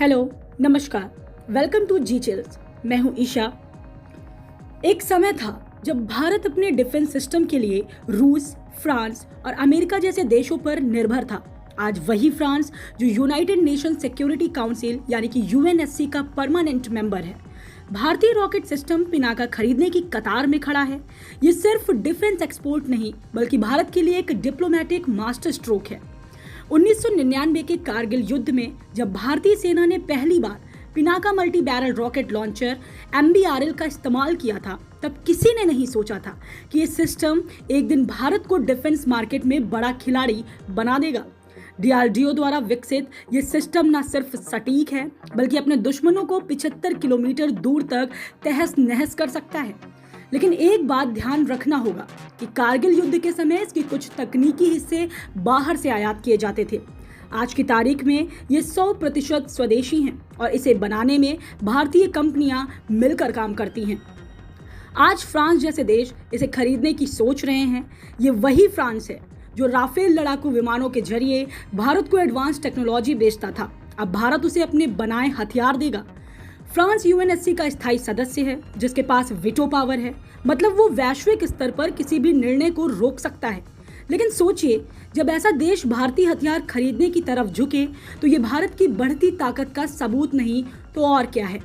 Hello, नमस्कार, welcome to ji chills. मैं हूं ईशा। एक समय था जब भारत अपने डिफेंस सिस्टम के लिए रूस, फ्रांस और अमेरिका जैसे देशों पर निर्भर था। आज वही फ्रांस, जो यूनाइटेड नेशन सिक्योरिटी काउंसिल यानी कि यूएनएससी का परमानेंट मेंबर है, भारतीय रॉकेट सिस्टम पिनाका खरीदने की कतार में खड़ा है। ये सिर्फ डिफेंस एक्सपोर्ट नहीं, बल्कि भारत के लिए एक डिप्लोमेटिक मास्टर स्ट्रोक है। 1999 के कारगिल युद्ध में जब भारतीय सेना ने पहली बार Pinaka multi barrel rocket launcher MBRL का इस्तेमाल किया था, तब किसी ने नहीं सोचा था कि ये सिस्टम एक दिन भारत को डिफेंस मार्केट में बड़ा खिलाड़ी बना देगा। DRDO द्वारा विकसित ये सिस्टम न सिर्फ सटीक है, बल्कि अपने दुश्मनों को 75 किलोमीटर दूर तक तहस नहस कर सकता है। लेकिन एक बात ध्यान रखना होगा कि कारगिल युद्ध के समय इसके कुछ तकनीकी हिस्से बाहर से आयात किए जाते थे। आज की तारीख में ये 100% स्वदेशी हैं और इसे बनाने में भारतीय कंपनियां मिलकर काम करती हैं। आज फ्रांस जैसे देश इसे खरीदने की सोच रहे हैं। ये वही फ्रांस है जो राफेल लड़ाकू विमानों के जरिए भारत को एडवांस टेक्नोलॉजी बेचता था। अब भारत उसे अपने बनाए हथियार देगा। फ्रांस यूएनएससी का स्थायी सदस्य है, जिसके पास वीटो पावर है, मतलब वो वैश्विक स्तर पर किसी भी निर्णय को रोक सकता है। लेकिन सोचिए, जब ऐसा देश भारतीय हथियार खरीदने की तरफ झुके तो ये भारत की बढ़ती ताकत का सबूत नहीं तो और क्या है।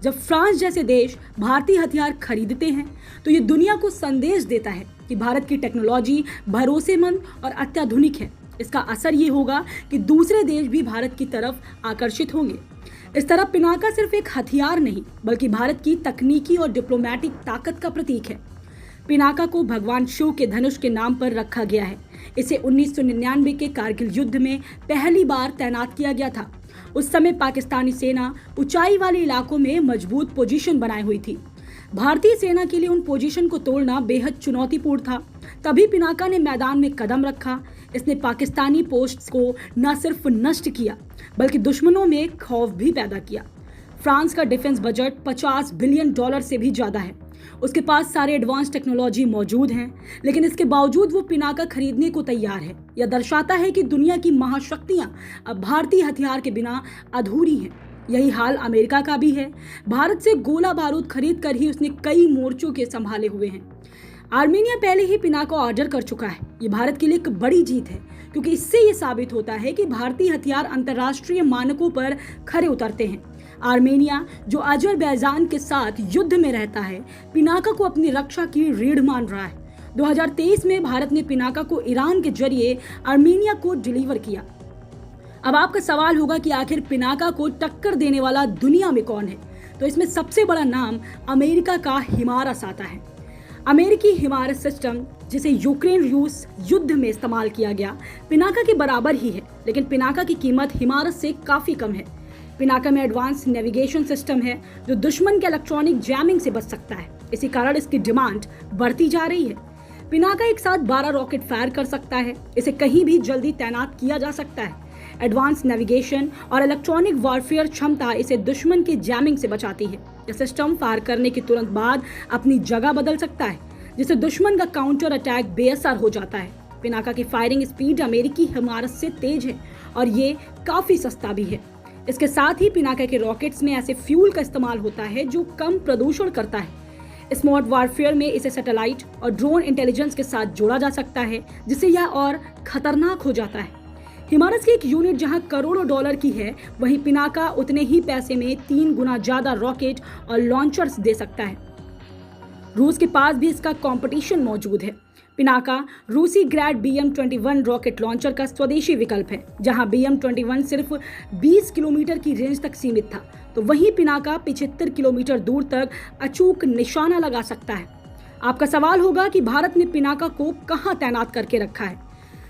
जब फ्रांस जैसे देश भारतीय हथियार खरीदते हैं तो ये दुनिया को संदेश देता है कि भारत की टेक्नोलॉजी भरोसेमंद और अत्याधुनिक है। इसका असर ये होगा कि दूसरे देश भी भारत की तरफ आकर्षित होंगे। इस तरह पिनाका सिर्फ एक हथियार नहीं, बल्कि भारत की तकनीकी और डिप्लोमेटिक ताकत का प्रतीक है। पिनाका को भगवान शिव के धनुष के नाम पर रखा गया है। इसे 1999 के कारगिल युद्ध में पहली बार तैनात किया गया था। उस समय पाकिस्तानी सेना ऊंचाई वाले इलाकों में मजबूत पोजीशन बनाई हुई थी। भारतीय सेना के लिए उन पोजीशन को तोड़ना बेहद चुनौतीपूर्ण था। तभी पिनाका ने मैदान में कदम रखा। इसने पाकिस्तानी पोस्ट्स को न सिर्फ नष्ट किया, बल्कि दुश्मनों में खौफ भी पैदा किया। फ्रांस का डिफेंस बजट $50 बिलियन से भी ज्यादा है। उसके पास सारे एडवांस टेक्नोलॉजी मौजूद हैं, लेकिन इसके बावजूद वो पिनाका खरीदने को तैयार है। यह दर्शाता है कि दुनिया की महाशक्तियां अब भारतीय हथियार के बिना अधूरी हैं। यही हाल अमेरिका का भी है। भारत से गोला बारूद खरीद कर ही उसने कई मोर्चों के संभाले हुए हैं। आर्मेनिया पहले ही पिनाका ऑर्डर कर चुका है। ये भारत के लिए एक बड़ी जीत है, क्योंकि इससे ये साबित होता है कि भारतीय हथियार अंतर्राष्ट्रीय मानकों पर खरे उतरते हैं। आर्मेनिया, जो अजरबैजान के साथ युद्ध में रहता है, पिनाका को अपनी रक्षा की रीढ़ मान रहा है। 2023 में भारत ने पिनाका को ईरान के जरिए आर्मेनिया को डिलीवर किया। अब आपका सवाल होगा कि आखिर पिनाका को टक्कर देने वाला दुनिया में कौन है? तो इसमें सबसे बड़ा नाम अमेरिका का हिमारस आता है। अमेरिकी हिमारस सिस्टम, जिसे यूक्रेन रूस युद्ध में इस्तेमाल किया गया, पिनाका के बराबर ही है, लेकिन पिनाका की कीमत हिमारस से काफी कम है। पिनाका में एडवांस नेविगेशन सिस्टम है, जो दुश्मन के इलेक्ट्रॉनिक जैमिंग से बच सकता है। इसी कारण इसकी डिमांड बढ़ती जा रही है। पिनाका एक साथ 12 रॉकेट फायर कर सकता है। इसे कहीं भी जल्दी तैनात किया जा सकता है। एडवांस नेविगेशन और इलेक्ट्रॉनिक वॉरफेयर क्षमता इसे दुश्मन के जैमिंग से बचाती है। यह सिस्टम फायर करने के तुरंत बाद अपनी जगह बदल सकता है, जिससे दुश्मन का काउंटर अटैक बेअसर हो जाता है। पिनाका की फायरिंग स्पीड अमेरिकी हिमारस से तेज है और ये काफी सस्ता भी है। इसके साथ ही पिनाका के रॉकेट्स में ऐसे फ्यूल का इस्तेमाल होता है जो कम प्रदूषण करता है। स्मार्ट वॉरफेयर में इसे सैटेलाइट और ड्रोन इंटेलिजेंस के साथ जोड़ा जा सकता है, जिससे यह और खतरनाक हो जाता है। हिमारस की एक यूनिट जहां करोड़ों डॉलर की है, वहीं पिनाका उतने ही पैसे में 3 गुना ज्यादा रॉकेट और लॉन्चर्स दे सकता है। रूस के पास भी इसका कंपटीशन मौजूद है। पिनाका रूसी ग्रैड BM-21 रॉकेट लॉन्चर का स्वदेशी विकल्प है। जहां BM-21 सिर्फ 20 किलोमीटर की रेंज तक सीमित था, तो वहीं पिनाका 75 किलोमीटर दूर तक अचूक निशाना लगा सकता है। आपका सवाल होगा कि भारत ने पिनाका को कहां तैनात करके रखा है?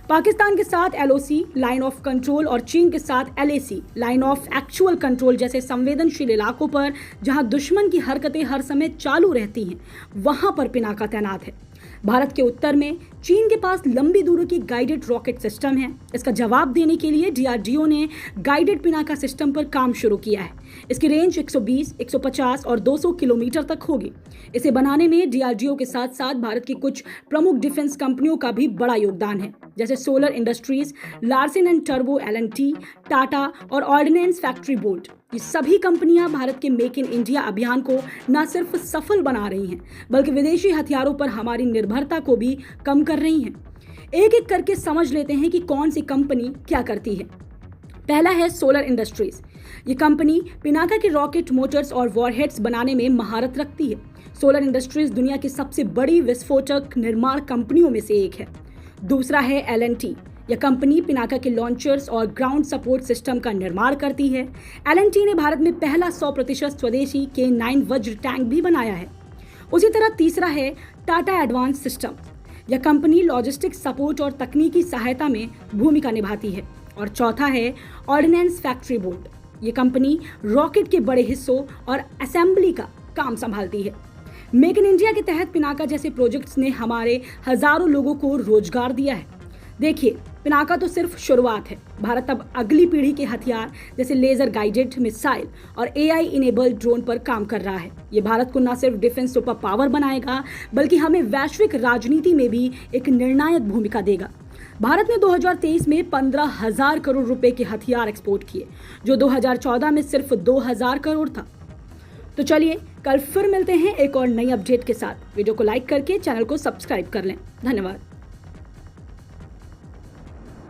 पाकिस्तान के साथ LOC लाइन ऑफ कंट्रोल और चीन के साथ LAC line of actual control जैसे संवेदनशील इलाकों पर, जहां दुश्मन की हरकतें हर समय चालू रहती हैं, वहां पर पिनाका तैनात है। भारत के उत्तर में चीन के पास लंबी दूरी की गाइडेड रॉकेट सिस्टम है। इसका जवाब देने के लिए DRDO ने गाइडेड पिनाका सिस्टम पर काम शुरू किया है। इसकी रेंज 120, 150 और 200 किलोमीटर तक होगी। इसे बनाने में DRDO के साथ साथ भारत की कुछ प्रमुख डिफेंस कंपनियों का भी बड़ा योगदान है। जैसे solar industries, Larsen and turbo L&T, Tata और ऑर्डिनेंस फैक्ट्री बोल्ट। ये सभी कंपनियां भारत के मेक इन इंडिया अभियान को न सिर्फ सफल बना रही हैं, बल्कि विदेशी हथियारों पर हमारी निर्भरता को भी कम कर रही हैं। एक एक करके समझ लेते हैं कि कौन सी कंपनी क्या करती है। पहला है सोलर इंडस्ट्रीज। ये कंपनी पिनाका के रॉकेट मोटर्स और वॉरहेड्स बनाने में महारत रखती है। सोलर इंडस्ट्रीज दुनिया की सबसे बड़ी विस्फोटक निर्माण कंपनियों में से एक है। दूसरा है L&T। यह कंपनी पिनाका के लॉन्चर्स और ग्राउंड सपोर्ट सिस्टम का निर्माण करती है। L&T ने भारत में पहला 100% स्वदेशी K9 वज्र टैंक भी बनाया है। उसी तरह तीसरा है टाटा एडवांस सिस्टम। यह कंपनी लॉजिस्टिक्स सपोर्ट और तकनीकी सहायता में भूमिका निभाती है। और चौथा है ऑर्डिनेंस फैक्ट्री बोल्ट। ये कंपनी रॉकेट के बड़े हिस्सों और असेंबली का काम संभालती है। मेक इन इंडिया के तहत पिनाका जैसे प्रोजेक्ट्स ने हमारे हजारों लोगों को रोजगार दिया है। देखिए, पिनाका तो सिर्फ शुरुआत है। भारत अब अगली पीढ़ी के हथियार जैसे लेजर गाइडेड मिसाइल और AI इनेबल्ड ड्रोन पर काम कर रहा है। ये भारत को न सिर्फ डिफेंस सुपर पावर बनाएगा, बल्कि हमें वैश्विक राजनीति में भी एक निर्णायक भूमिका देगा। भारत ने 2023 में 15,000 करोड़ रुपए के हथियार एक्सपोर्ट किए, जो 2014 में सिर्फ 2,000 करोड़ था। तो चलिए, कल फिर मिलते हैं एक और नई अपडेट के साथ। वीडियो को लाइक करके चैनल को सब्सक्राइब कर लें। धन्यवाद।